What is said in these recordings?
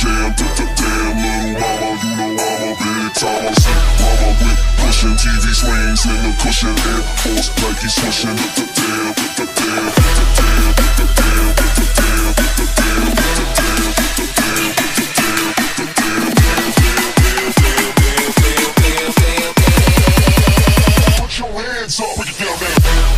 jam. Damn little mama, you know I'm a big time. I'm sick, mama with pushing TV swings in the cushion. Air Force like he's swishing. Damn. Put your hands up, break it down now.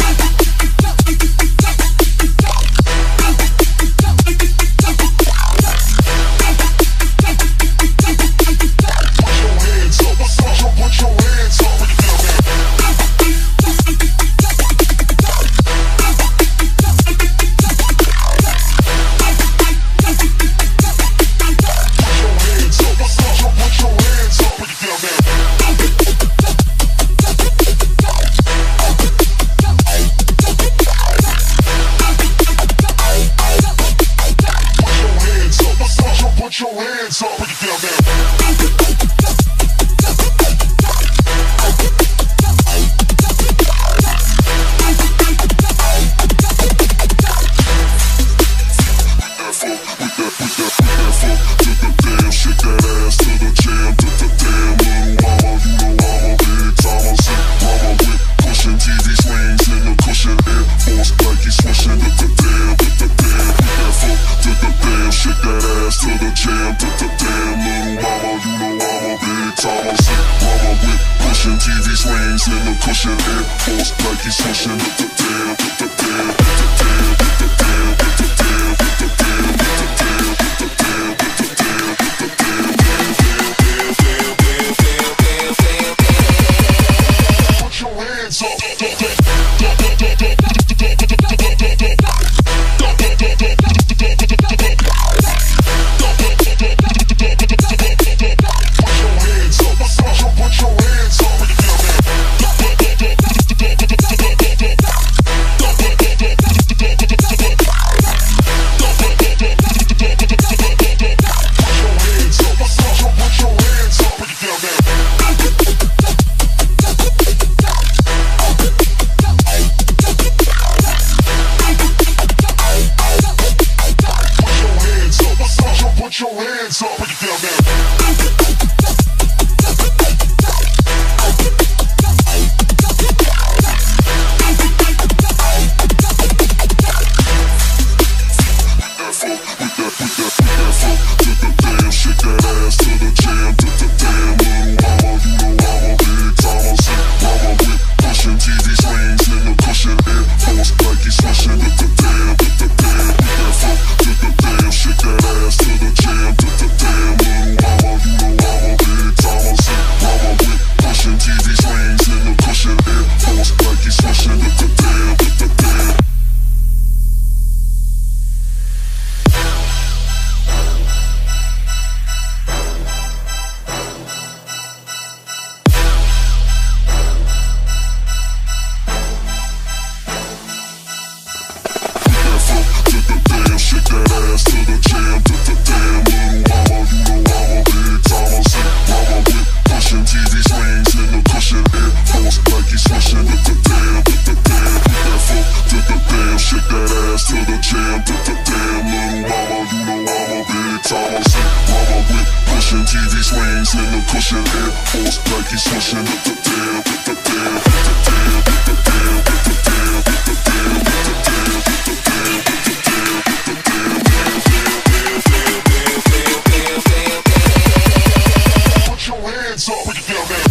Put your hands up, break it down now. Shake that ass to the jam. Damn little mama, you know I'm a big time. I'm sick, mama with pushing TV swings in the cushion. Air Force like he's swishing. Damn, shake that ass to the jam. Damn little mama, you know I'm a big time. I'm sick, mama with pushing TV swings in the cushion. Air Force like he's swishing. Damn. Put your hands up. Put your hands up, break it down now. Damn, shake that ass to the jam. Damn little mama, you know I'm a big time. I'm sick, mama with pushing TV swings in the cushion. Air Force like he's swishing. Damn, shake that ass to the jam. Damn little mama, you know I'm a big time. I'm sick, mama with pushing TV swings in the cushion. Air Force like he's swishing. Damn. Shake that ass to the jam. Damn little mama, you know I'm a big time. I'm sick, mama with pushing TV swings in the cushion. Air Force like he's swishing. Damn. Shake that ass to the jam. Damn little mama, you know I'm a big time. I'm sick, mama with pushing TV swings in the cushion. Air Force like he's swishing. Damn. Put your hands up, break it down now.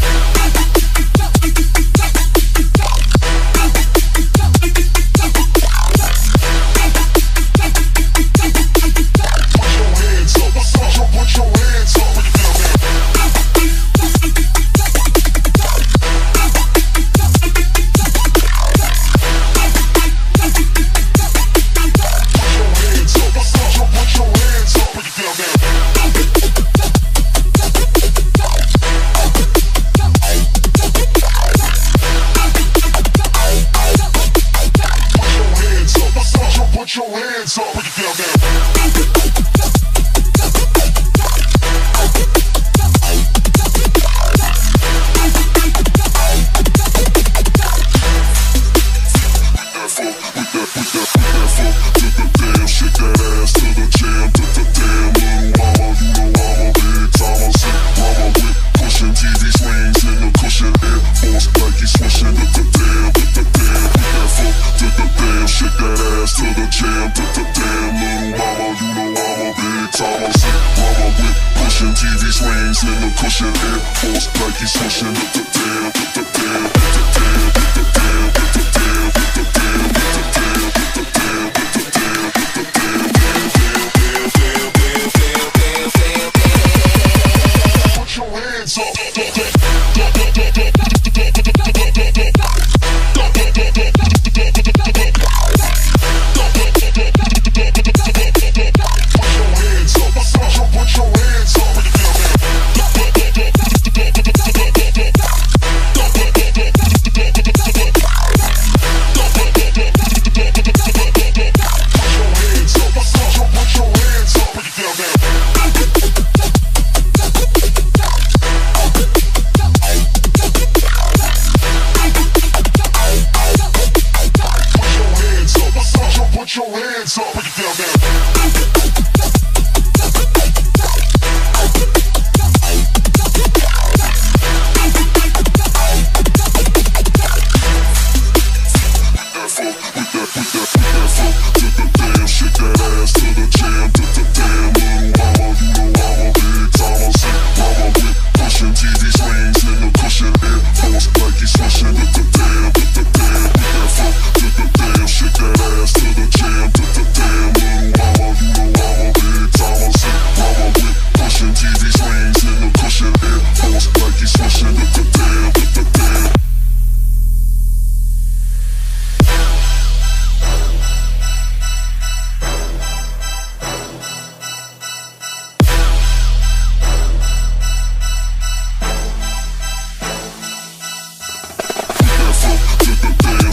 cushion, Air Force like he's swishing. Put your hands up. Put your hands up, break it down now. Shake that ass to the jam, to the damn little mama. You know I'm a big time, I'm sick. Mama whip, pushing TV swings in the cushion. Air Force like he's swishing. To the damn, to the damn. Put that funk to the damn. Shake that ass to the jam, to the damn little mama. You know I'm a big time, I'm sick. Mama whip, pushing TV swings in the cushion. Air Force like he's swishing. To the damn, to the damn.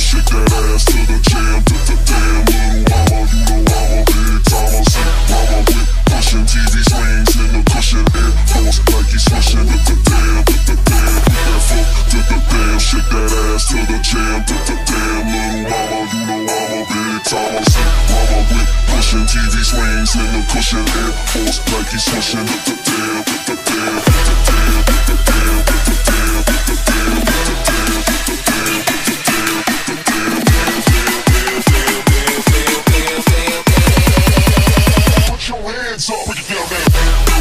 Shake that ass to the jam, to the damn little mama. You know I'm a big time, I'm sick. Mama whip, pushing TV swings in the cushion. Air Force like he's swishing. To the damn, to the damn. Put that funk to the damn. Shake that ass to the jam, to the damn little mama. You know I'm a big time, I'm sick. Mama whip, pushing TV swings in the cushion. Air Force like he's swishing. To the damn, to the damn, to the damn, to the damn, to the damn, to the damn, to the damn, to the damn, to the damn. Put your hands up, break it down now.